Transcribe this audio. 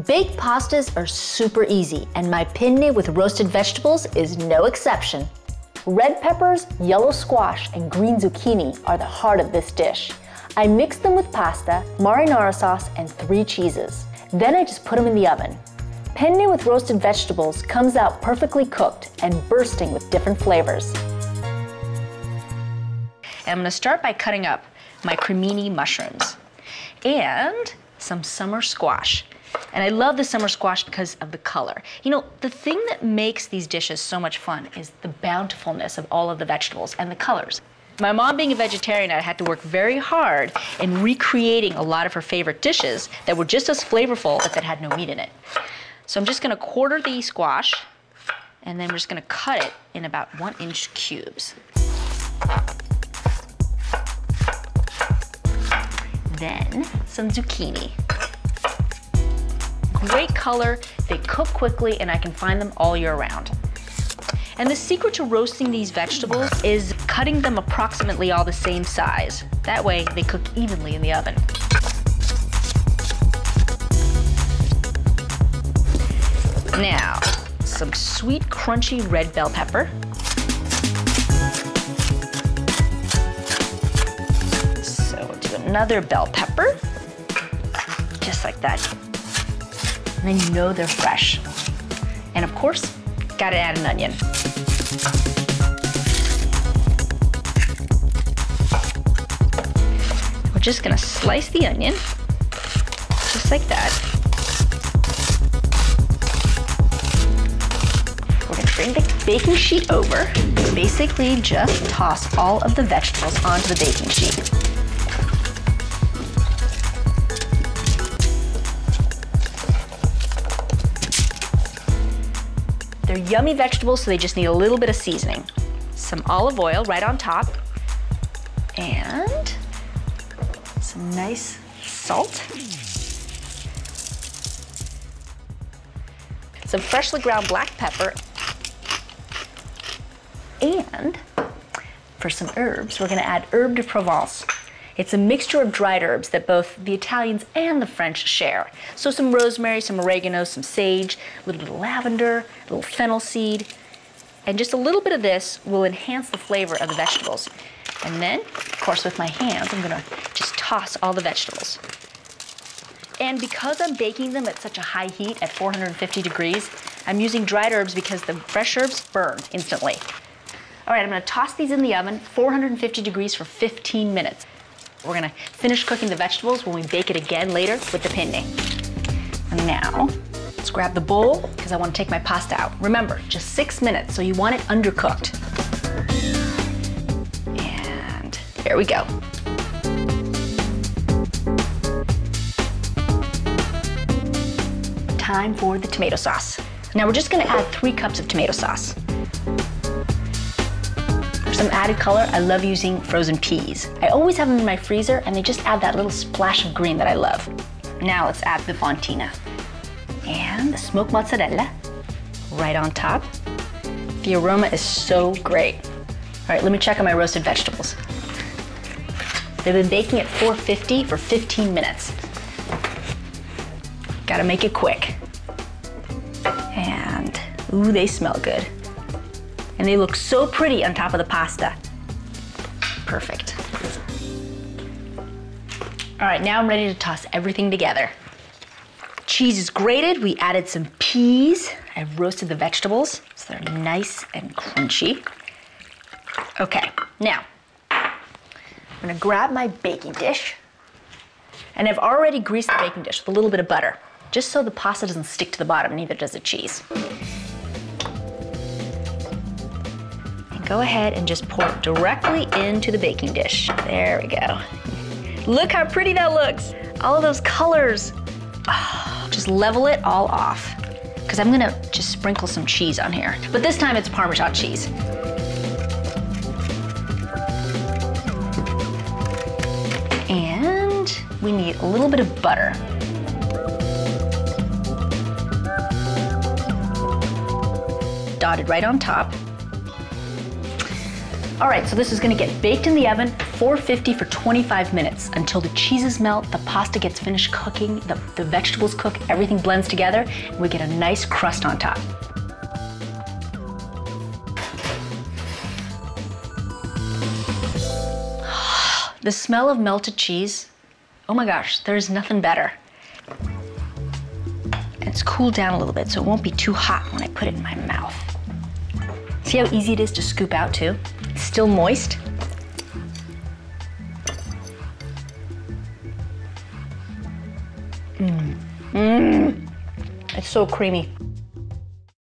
Baked pastas are super easy, and my penne with roasted vegetables is no exception. Red peppers, yellow squash, and green zucchini are the heart of this dish. I mix them with pasta, marinara sauce, and 3 cheeses. Then I just put them in the oven. Penne with roasted vegetables comes out perfectly cooked and bursting with different flavors. And I'm gonna start by cutting up my cremini mushrooms and some summer squash. And I love the summer squash because of the color. You know, the thing that makes these dishes so much fun is the bountifulness of all of the vegetables and the colors. My mom being a vegetarian, I had to work very hard in recreating a lot of her favorite dishes that were just as flavorful but that had no meat in it. So I'm just gonna quarter the squash, and then we're just gonna cut it in about 1-inch cubes. Then some zucchini. Great color, they cook quickly, and I can find them all year round. And the secret to roasting these vegetables is cutting them approximately all the same size. That way they cook evenly in the oven. Now, some sweet, crunchy red bell pepper. So we'll do another bell pepper, just like that. And then you know they're fresh. And of course, gotta add an onion. We're just gonna slice the onion, just like that. We're gonna bring the baking sheet over. Basically just toss all of the vegetables onto the baking sheet. They're yummy vegetables, so they just need a little bit of seasoning. Some olive oil right on top, and some nice salt. Some freshly ground black pepper. And for some herbs, we're gonna add herbe de Provence. It's a mixture of dried herbs that both the Italians and the French share. So some rosemary, some oregano, some sage, a little bit of lavender, a little fennel seed, and just a little bit of this will enhance the flavor of the vegetables. And then, of course, with my hands, I'm gonna just toss all the vegetables. And because I'm baking them at such a high heat at 450 degrees, I'm using dried herbs because the fresh herbs burn instantly. All right, I'm gonna toss these in the oven, 450 degrees for 15 minutes. We're gonna finish cooking the vegetables when we bake it again later with the penne. And now, let's grab the bowl because I wanna take my pasta out. Remember, just 6 minutes, so you want it undercooked. And there we go. Time for the tomato sauce. Now we're just gonna add 3 cups of tomato sauce. For some added color, I love using frozen peas. I always have them in my freezer, and they just add that little splash of green that I love. Now let's add the fontina. And the smoked mozzarella right on top. The aroma is so great. All right, let me check on my roasted vegetables. They've been baking at 450 for 15 minutes. Gotta make it quick. And, ooh, they smell good. And they look so pretty on top of the pasta. Perfect. All right, now I'm ready to toss everything together. Cheese is grated. We added some peas. I've roasted the vegetables so they're nice and crunchy. Okay, now I'm gonna grab my baking dish, and I've already greased the baking dish with a little bit of butter, just so the pasta doesn't stick to the bottom, neither does the cheese. Go ahead and just pour it directly into the baking dish. There we go. Look how pretty that looks. All of those colors. Oh, just level it all off, because I'm gonna just sprinkle some cheese on here. But this time it's Parmesan cheese. And we need a little bit of butter. Dotted right on top. All right, so this is gonna get baked in the oven 450 for 25 minutes until the cheeses melt, the pasta gets finished cooking, the vegetables cook, everything blends together, and we get a nice crust on top. The smell of melted cheese, oh my gosh, there's nothing better. And it's cooled down a little bit so it won't be too hot when I put it in my mouth. See how easy it is to scoop out too? It's still moist. It's so creamy.